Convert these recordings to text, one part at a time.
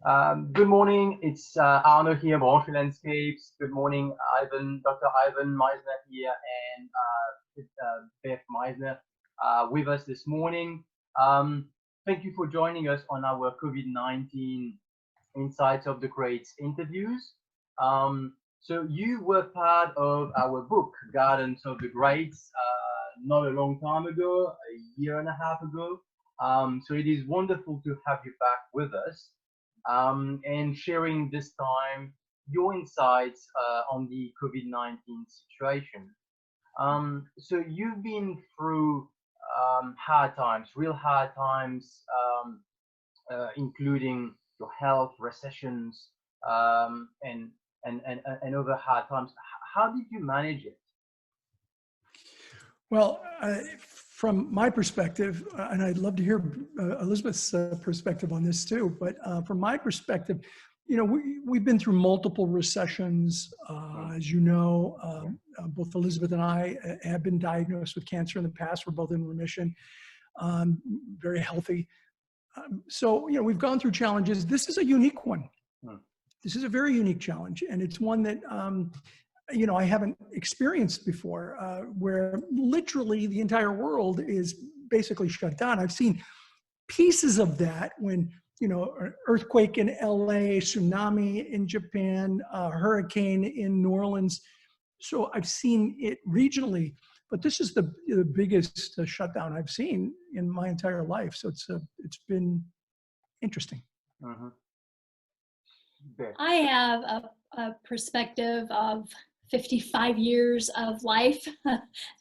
Good morning. It's Arno here, Montreal Landscapes. Good morning, Dr. Ivan Misner here, and Beth Misner with us this morning. Thank you for joining us on our COVID-19 Insights of the Greats interviews. So you were part of our book, Gardens of the Greats, not a long time ago, a year and a half ago. So it is wonderful to have you back with us and sharing this time your insights on the COVID-19 situation. So you've been through hard times, real hard times, including your health, recessions, and other hard times. How did you manage it? Well, from my perspective, and I'd love to hear Elizabeth's perspective on this too, but from my perspective, we've been through multiple recessions. As you know, both Elizabeth and I have been diagnosed with cancer in the past. We're both in remission, very healthy. So, we've gone through challenges. This is a unique one. This is a very unique challenge, and it's one that I haven't experienced before, where literally the entire world is basically shut down. I've seen pieces of that when, an earthquake in LA, tsunami in Japan, a hurricane in New Orleans. So I've seen it regionally, but this is the biggest shutdown I've seen in my entire life. So it's been interesting. I have a perspective of 55 years of life.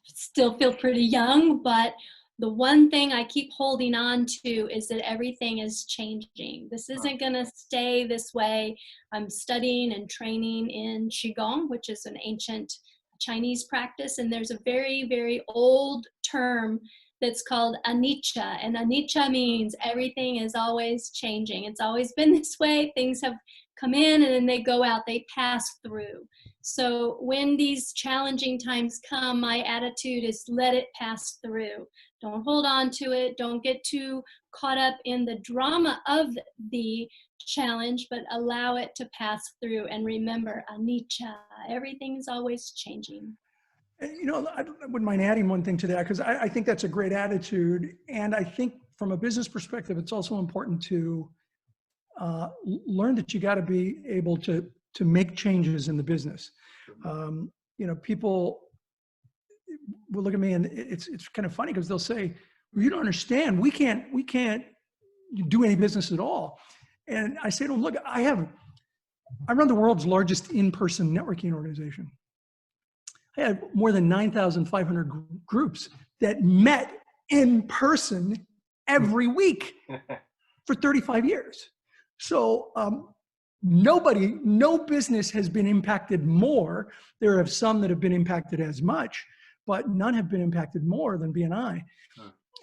Still feel pretty young, but the one thing I keep holding on to is that everything is changing. This isn't going to stay this way. I'm studying and training in Qigong, which is an ancient Chinese practice, and there's a very, very old term that's called anicca, and anicca means everything is always changing. It's always been this way. Things have come in and then they go out, they pass through. So when these challenging times come, my attitude is let it pass through. Don't hold on to it. Don't get too caught up in the drama of the challenge, but allow it to pass through. And remember, anicca, everything's always changing. I wouldn't mind adding one thing to that, because I think that's a great attitude. And I think from a business perspective, it's also important to learn that you got to be able to make changes in the business. People will look at me, and it's kind of funny because they'll say, well, you don't understand. We can't do any business at all. And I say to them, look, I run the world's largest in-person networking organization. I had more than 9,500 groups that met in person every week for 35 years. So no business has been impacted more. There are some that have been impacted as much, but none have been impacted more than BNI.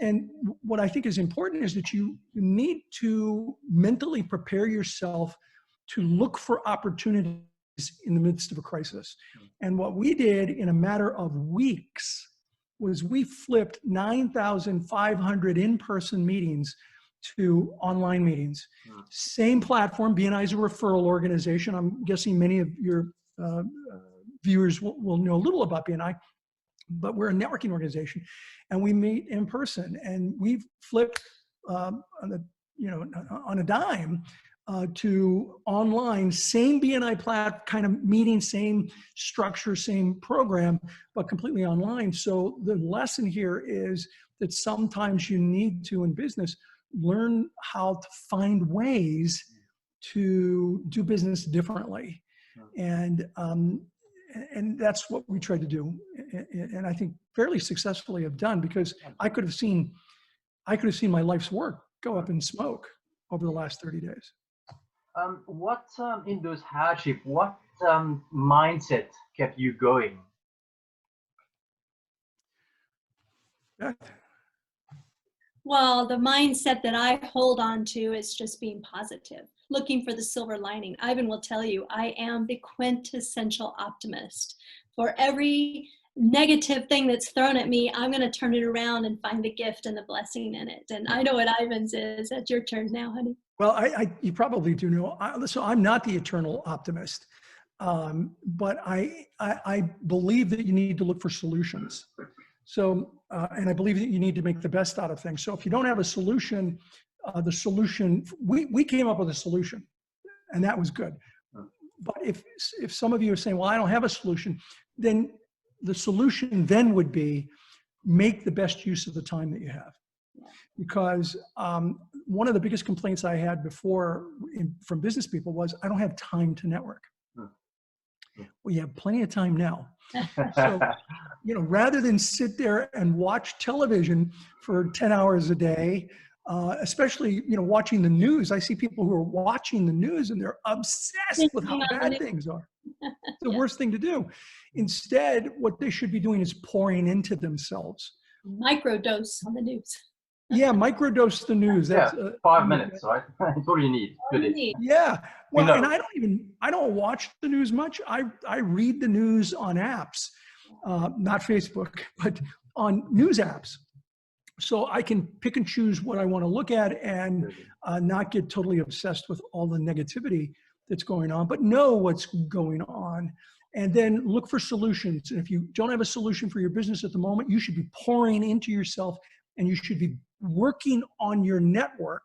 And what I think is important is that you need to mentally prepare yourself to look for opportunities in the midst of a crisis. And what we did in a matter of weeks was we flipped 9,500 in-person meetings to online meetings. Same platform. BNI is a referral organization. I'm guessing many of your viewers will know a little about BNI, but we're a networking organization, and we meet in person. And we've flipped on a dime to online, same BNI kind of meeting, same structure, same program, but completely online. So the lesson here is that sometimes you need to, in business, learn how to find ways to do business differently. And that's what we tried to do. And I think fairly successfully have done, because I could have seen my life's work go up in smoke over the last 30 days. What in those hardships, what mindset kept you going? Well, the mindset that I hold on to is just being positive, looking for the silver lining. Ivan will tell you, I am the quintessential optimist. For every negative thing that's thrown at me, I'm going to turn it around and find the gift and the blessing in it. And I know what Ivan's is. It's your turn now, honey. Well, you probably do know. So I'm not the eternal optimist, but I believe that you need to look for solutions. So, and I believe that you need to make the best out of things. So if you don't have a solution, we came up with a solution, and that was good. But if some of you are saying, well, I don't have a solution, then the solution then would be make the best use of the time that you have. Because one of the biggest complaints I had before from business people was, I don't have time to network. Well, you have plenty of time now. So, rather than sit there and watch television for 10 hours a day, especially, watching the news. I see people who are watching the news and they're obsessed with how bad things are. It's the worst thing to do. Instead, what they should be doing is pouring into themselves. Microdose on the news. Yeah, microdose the news. That's 5 minutes, right? That's all you need. Yeah. Well, and I don't watch the news much. I read the news on apps, not Facebook, but on news apps. So I can pick and choose what I want to look at and not get totally obsessed with all the negativity that's going on, but know what's going on and then look for solutions. And if you don't have a solution for your business at the moment, you should be pouring into yourself and you should be working on your network,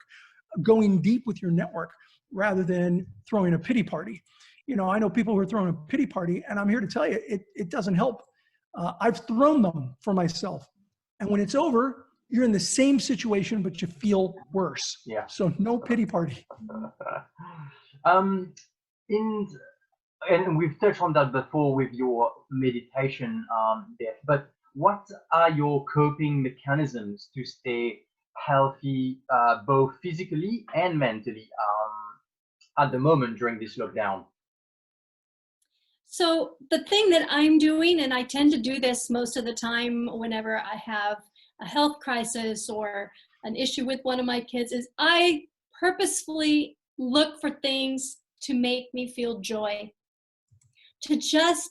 going deep with your network rather than throwing a pity party. I know people who are throwing a pity party, and I'm here to tell you, it doesn't help. I've thrown them for myself. And when it's over, you're in the same situation, but you feel worse. Yeah. So no pity party. And we've touched on that before with your meditation, Beth, but what are your coping mechanisms to stay healthy, both physically and mentally, at the moment during this lockdown? So the thing that I'm doing, and I tend to do this most of the time whenever I have a health crisis or an issue with one of my kids, is I purposefully look for things to make me feel joy, to just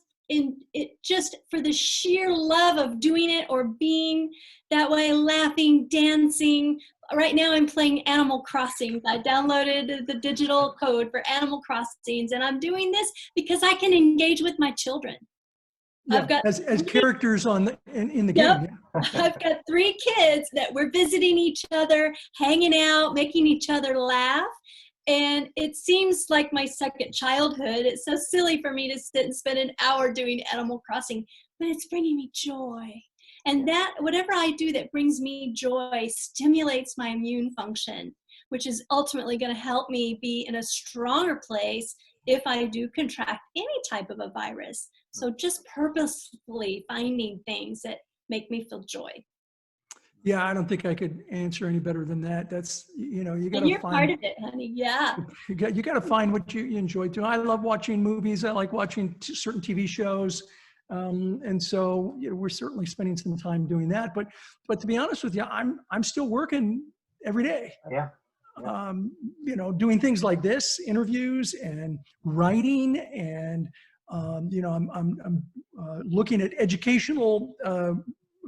for the sheer love of doing it or being that way, laughing, dancing. Right now I'm playing Animal Crossing. I downloaded the digital code for Animal Crossings, and I'm doing this because I can engage with my children. Yeah, I've got as characters in the game. I've got 3 kids that we're visiting each other, hanging out, making each other laugh. And it seems like my second childhood. It's so silly for me to sit and spend an hour doing Animal Crossing, but it's bringing me joy. And that, whatever I do that brings me joy, stimulates my immune function, which is ultimately going to help me be in a stronger place if I do contract any type of a virus. So just purposefully finding things that make me feel joy. Yeah, I don't think I could answer any better than that. That's, you got to find. And you're part of it, honey. Yeah. You got to find what you enjoy doing. I love watching movies. I like watching certain TV shows. And so we're certainly spending some time doing that. But to be honest with you, I'm still working every day. Yeah. Doing things like this, interviews and writing, and I'm looking at educational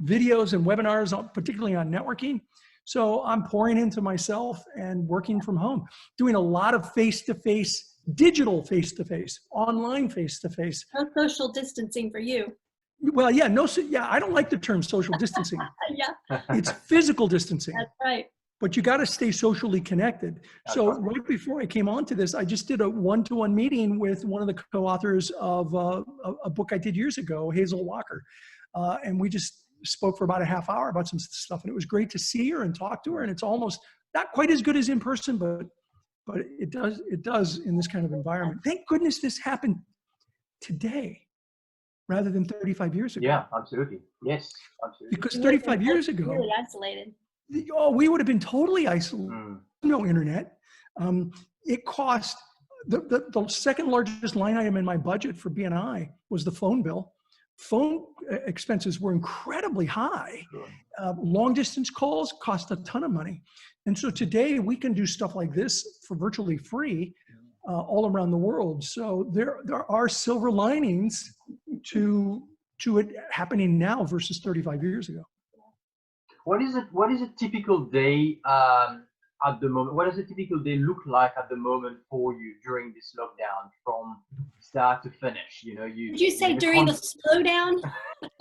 videos and webinars, particularly on networking. So I'm pouring into myself and working from home, doing a lot of face-to-face, digital face-to-face, online face-to-face. No social distancing for you. Well, yeah, I don't like the term social distancing. Yeah. It's physical distancing. That's right. But you got to stay socially connected. So right before I came on to this, I just did a one-to-one meeting with one of the co-authors of a book I did years ago, Hazel Walker. And we just spoke for about a half hour about some stuff. And it was great to see her and talk to her. And it's almost not quite as good as in person, but it does in this kind of environment. Thank goodness this happened today rather than 35 years ago. Yeah, absolutely. Yes, absolutely. Because 35 years ago, really isolated. We would have been totally isolated. No internet. It cost, the second largest line item in my budget for BNI was the phone bill. Phone expenses were incredibly high. Long distance calls cost a ton of money. And so today we can do stuff like this for virtually free all around the world. So there are silver linings to it happening now versus 35 years ago. What is a typical day at the moment? What does a typical day look like at the moment for you during this lockdown from start to finish? You know, Did you say during the slowdown?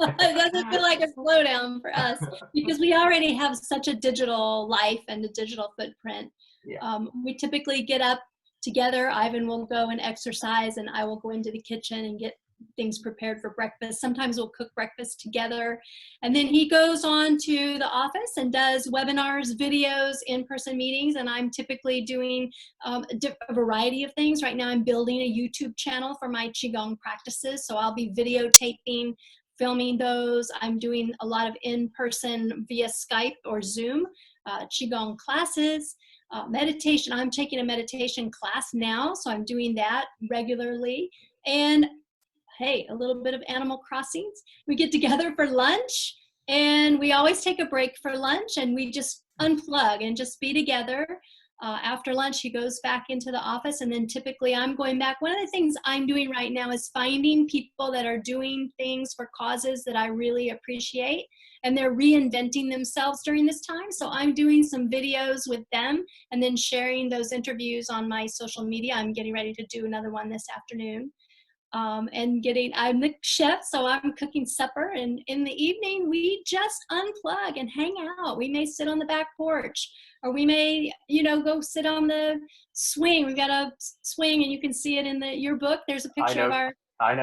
It doesn't feel like a slowdown for us because we already have such a digital life and a digital footprint. Yeah. We typically get up together. Ivan will go and exercise, and I will go into the kitchen and get things prepared for breakfast. Sometimes we'll cook breakfast together. And then he goes on to the office and does webinars, videos, in-person meetings. And I'm typically doing a variety of things. Right now I'm building a YouTube channel for my Qigong practices. So I'll be videotaping, filming those. I'm doing a lot of in-person via Skype or Zoom Qigong classes. Meditation, I'm taking a meditation class now, so I'm doing that regularly. And hey, a little bit of Animal Crossings. We get together for lunch, and we always take a break for lunch, and we just unplug and just be together. After lunch, he goes back into the office, and then typically I'm going back. One of the things I'm doing right now is finding people that are doing things for causes that I really appreciate, and they're reinventing themselves during this time. So I'm doing some videos with them and then sharing those interviews on my social media. I'm getting ready to do another one this afternoon. I'm the chef, so I'm cooking supper, and in the evening we just unplug and hang out. We may sit on the back porch, or we may, go sit on the swing. We've got a swing, and you can see it in your book. There's a picture of our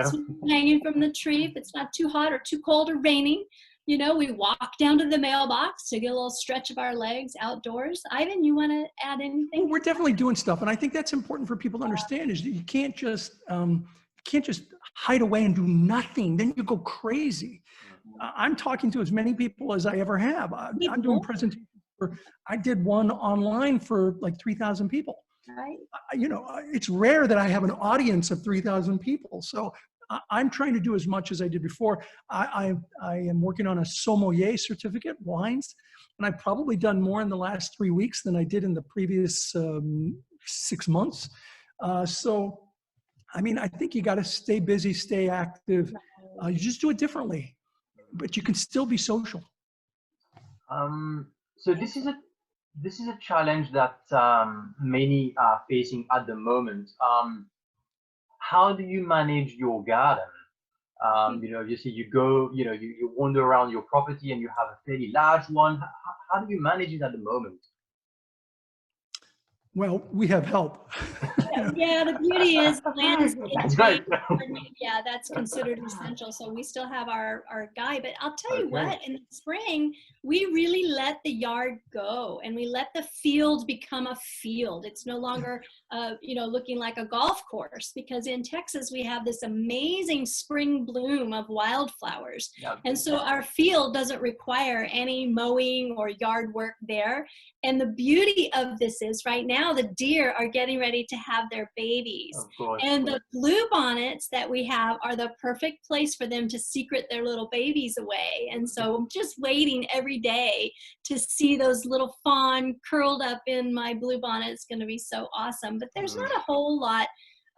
swing hanging from the tree. If it's not too hot or too cold or raining, we walk down to the mailbox to get a little stretch of our legs outdoors. Ivan, you want to add anything? We're definitely doing stuff, and I think that's important for people to understand. Is that you can't just hide away and do nothing. Then you go crazy. I'm talking to as many people as I ever have. I'm doing presentations. I did one online for like 3,000 people. Right. It's rare that I have an audience of 3,000 people. So I'm trying to do as much as I did before. I am working on a sommelier certificate, wines, and I've probably done more in the last 3 weeks than I did in the previous 6 months. I think you got to stay busy, stay active. You just do it differently, but you can still be social. So this is a challenge that many are facing at the moment. How do you manage your garden? You see, you go, you wander around your property, and you have a fairly large one. How do you manage it at the moment? Well, we have help. Yeah, the beauty is the land is That's great. Yeah, that's considered essential. So we still have our guy. But I'll tell you what, in the spring, we really let the yard go, and we let the field become a field. It's no longer, looking like a golf course, because in Texas, we have this amazing spring bloom of wildflowers. Yeah. And so our field doesn't require any mowing or yard work there. And the beauty of this is right now, the deer are getting ready to have their babies. Of course. And the bluebonnets that we have are the perfect place for them to secret their little babies away. And so I'm just waiting every day to see those little fawn curled up in my bluebonnet. It's going to be so awesome. But there's not a whole lot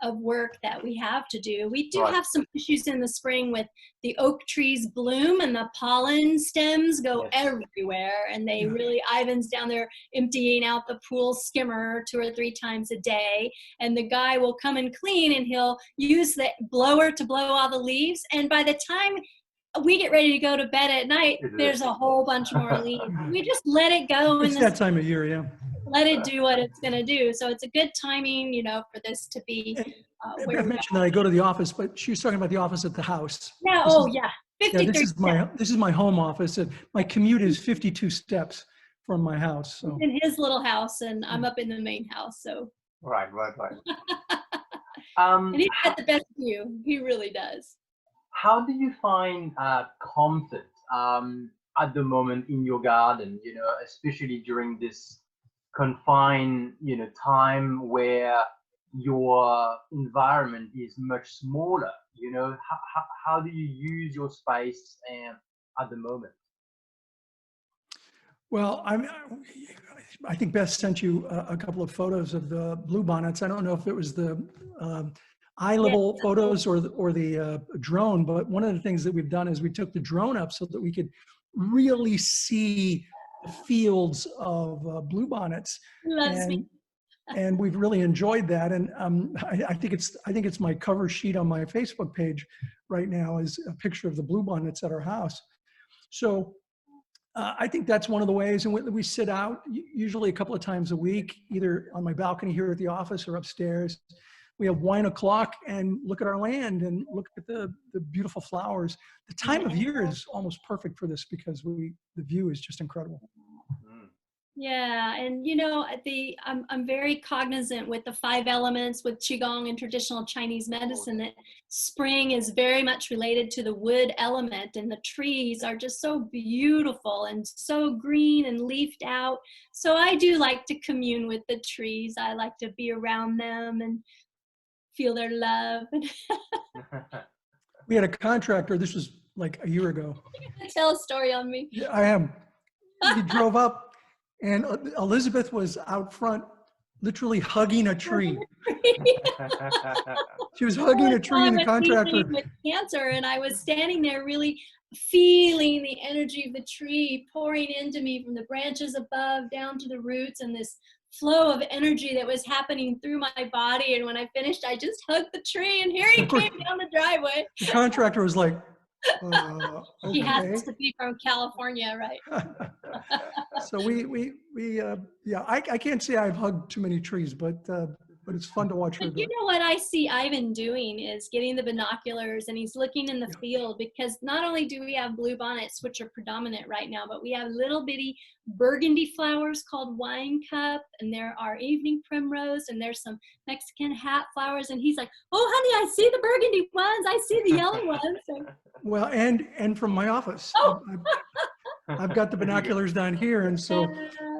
of work that we have to do. We do have some issues in the spring with the oak trees bloom, and the pollen stems go everywhere, and they really, Ivan's down there emptying out the pool skimmer 2 or 3 times a day, and the guy will come and clean, and he'll use the blower to blow all the leaves, and by the time we get ready to go to bed at night, there's a whole bunch more leaves. We just let it go. It's that time of year, yeah. Let it do what it's going to do. So it's a good timing, for this to be where I mentioned that I go to the office, but she was talking about the office at the house. Yeah. This is my home office. And my commute is 52 steps from my house. So. In his little house, and I'm up in the main house. So. Right. And he's got the best view. He really does. How do you find comfort at the moment in your garden? Especially during this confined, time where your environment is much smaller. How do you use your space at the moment? Well, I think Beth sent you a couple of photos of the bluebonnets. I don't know if it was the eye level photos or the drone, but one of the things that we've done is we took the drone up so that we could really see the fields of bluebonnets. Loves me. And we've really enjoyed that. And I think it's my cover sheet on my Facebook page right now is a picture of the bluebonnets at our house. So I think that's one of the ways. And we sit out usually a couple of times a week, either on my balcony here at the office or upstairs. We have wine o'clock and look at our land and look at the beautiful flowers. The time of year is almost perfect for this because the view is just incredible. Yeah, and you know, I'm very cognizant with the 5 elements with Qigong and traditional Chinese medicine that spring is very much related to the wood element, and the trees are just so beautiful and so green and leafed out. So I do like to commune with the trees. I like to be around them and feel their love. We had a contractor, this was like a year ago. Tell a story on me. Yeah, I am. He drove up and Elizabeth was out front, literally hugging a tree. She was hugging a tree, and the contractor with cancer, and I was standing there really feeling the energy of the tree pouring into me from the branches above down to the roots, and this flow of energy that was happening through my body. And when I finished, I just hugged the tree, and here he came down the driveway. The contractor was like, okay. He has to be from California, right? So I can't say I've hugged too many trees, but it's fun to watch her do it. You know what I see Ivan doing is getting the binoculars, and he's looking in the field, because not only do we have bluebonnets, which are predominant right now, but we have little bitty burgundy flowers called wine cup, and there are evening primrose, and there's some Mexican hat flowers, and he's like, oh honey, I see the burgundy ones, I see the yellow ones. So, well, and from my office. Oh. I've got the binoculars down here, and so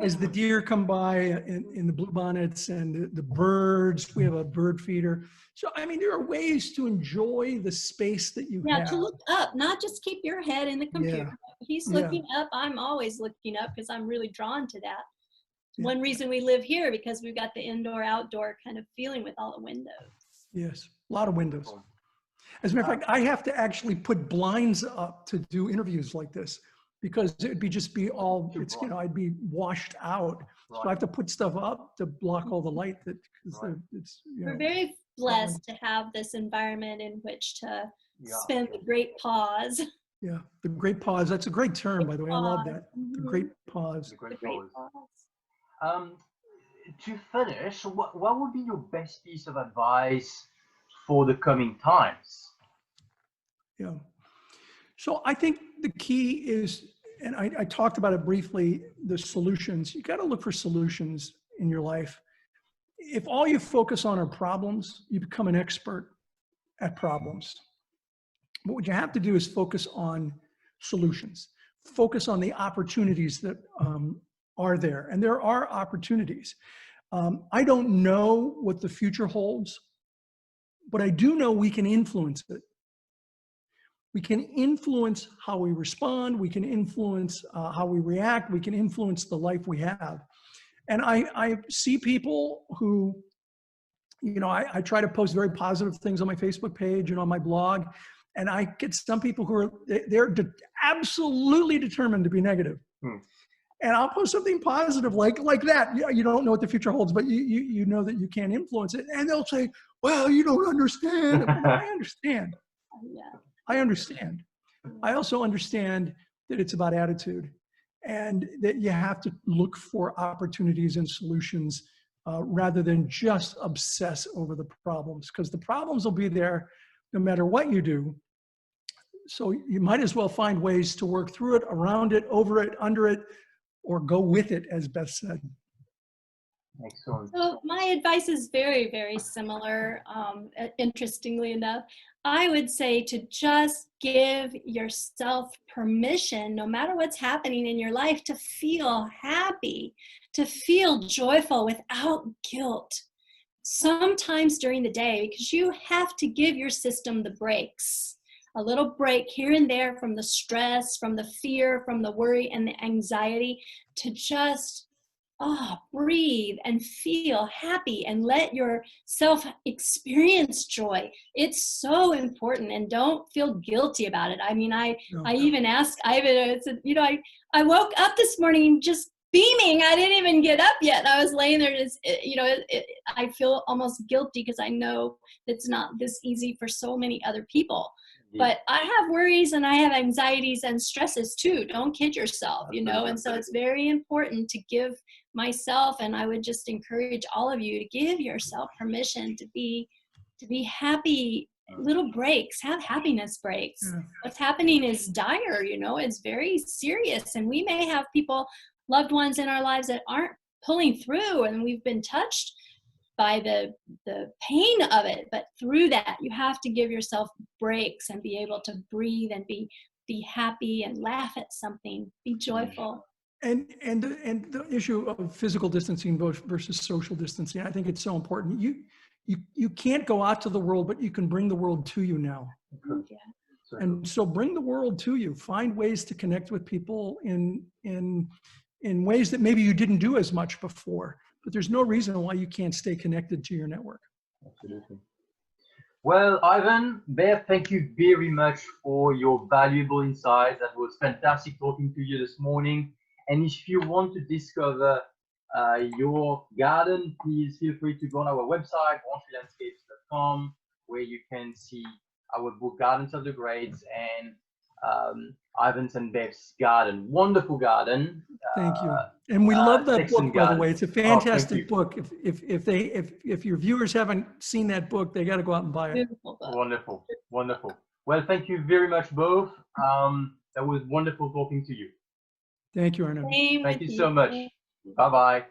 as the deer come by in the bluebonnets and the birds, we have a bird feeder. So I mean, there are ways to enjoy the space that you have. Yeah, to look up, not just keep your head in the computer. Yeah. He's looking up. I'm always looking up because I'm really drawn to that. One reason we live here, because we've got the indoor-outdoor kind of feeling with all the windows. Yes, a lot of windows. As a matter of fact, I have to actually put blinds up to do interviews like this, because it'd be all, it's, you know, I'd be washed out. So I have to put stuff up to block all the light that, it's, you know. We're very blessed to have this environment in which to spend the great pause. Yeah, the great pause. That's a great term, by the way. I love that. The great pause. The great pause. To finish, what would be your best piece of advice for the coming times? Yeah. So I think the key is, and I talked about it briefly, the solutions. You got to look for solutions in your life. If all you focus on are problems, you become an expert at problems. But what you have to do is focus on solutions. Focus on the opportunities that are there. And there are opportunities. I don't know what the future holds, but I do know we can influence it. We can influence how we respond. We can influence how we react. We can influence the life we have. And I see people who, you know, I try to post very positive things on my Facebook page and on my blog. And I get some people who are, they're absolutely determined to be negative. And I'll post something positive like that. You don't know what the future holds, but you know that you can't influence it. And they'll say, well, you don't understand. I understand. I understand. I also understand that it's about attitude, and that you have to look for opportunities and solutions rather than just obsess over the problems, because the problems will be there no matter what you do. So you might as well find ways to work through it, around it, over it, under it, or go with it, as Beth said. Excellent. So my advice is very, very similar. Interestingly enough, I would say to just give yourself permission, no matter what's happening in your life, to feel happy, to feel joyful without guilt. Sometimes during the day, because you have to give your system the breaks. A little break here and there from the stress, from the fear, from the worry and the anxiety, to just breathe and feel happy and let yourself experience joy. It's so important, and don't feel guilty about it. I mean, I even asked Ivan, I said, you know, I woke up this morning just beaming. I didn't even get up yet. I was laying there just, I feel almost guilty because I know it's not this easy for so many other people. Yeah. But I have worries and I have anxieties and stresses too. Don't kid yourself, and so it's very important to give myself, and I would just encourage all of you to give yourself permission to be happy. Little breaks, have happiness breaks. Yeah. What's happening is dire, it's very serious, and we may have loved ones in our lives that aren't pulling through, and we've been touched by the pain of it. But through that, you have to give yourself breaks and be able to breathe and be happy and laugh at something, be joyful. And the issue of physical distancing versus social distancing, I think it's so important. You can't go out to the world, but you can bring the world to you now. Yeah. And so bring the world to you. Find ways to connect with people in ways that maybe you didn't do as much before. But there's no reason why you can't stay connected to your network. Absolutely. Well, Ivan, Beth, thank you very much for your valuable insights. That was fantastic talking to you this morning. And if you want to discover your garden, please feel free to go on our website, entrelandscapes.com, where you can see our book, Gardens of the Greats, and Ivan's and Beth's garden. Wonderful garden. Thank you. And we love that book, by the way. It's a fantastic book. If your viewers haven't seen that book, they got to go out and buy it. Wonderful. Wonderful. Well, thank you very much, both. That was wonderful talking to you. Thank you, Arnaud. Thank you so much. Bye-bye.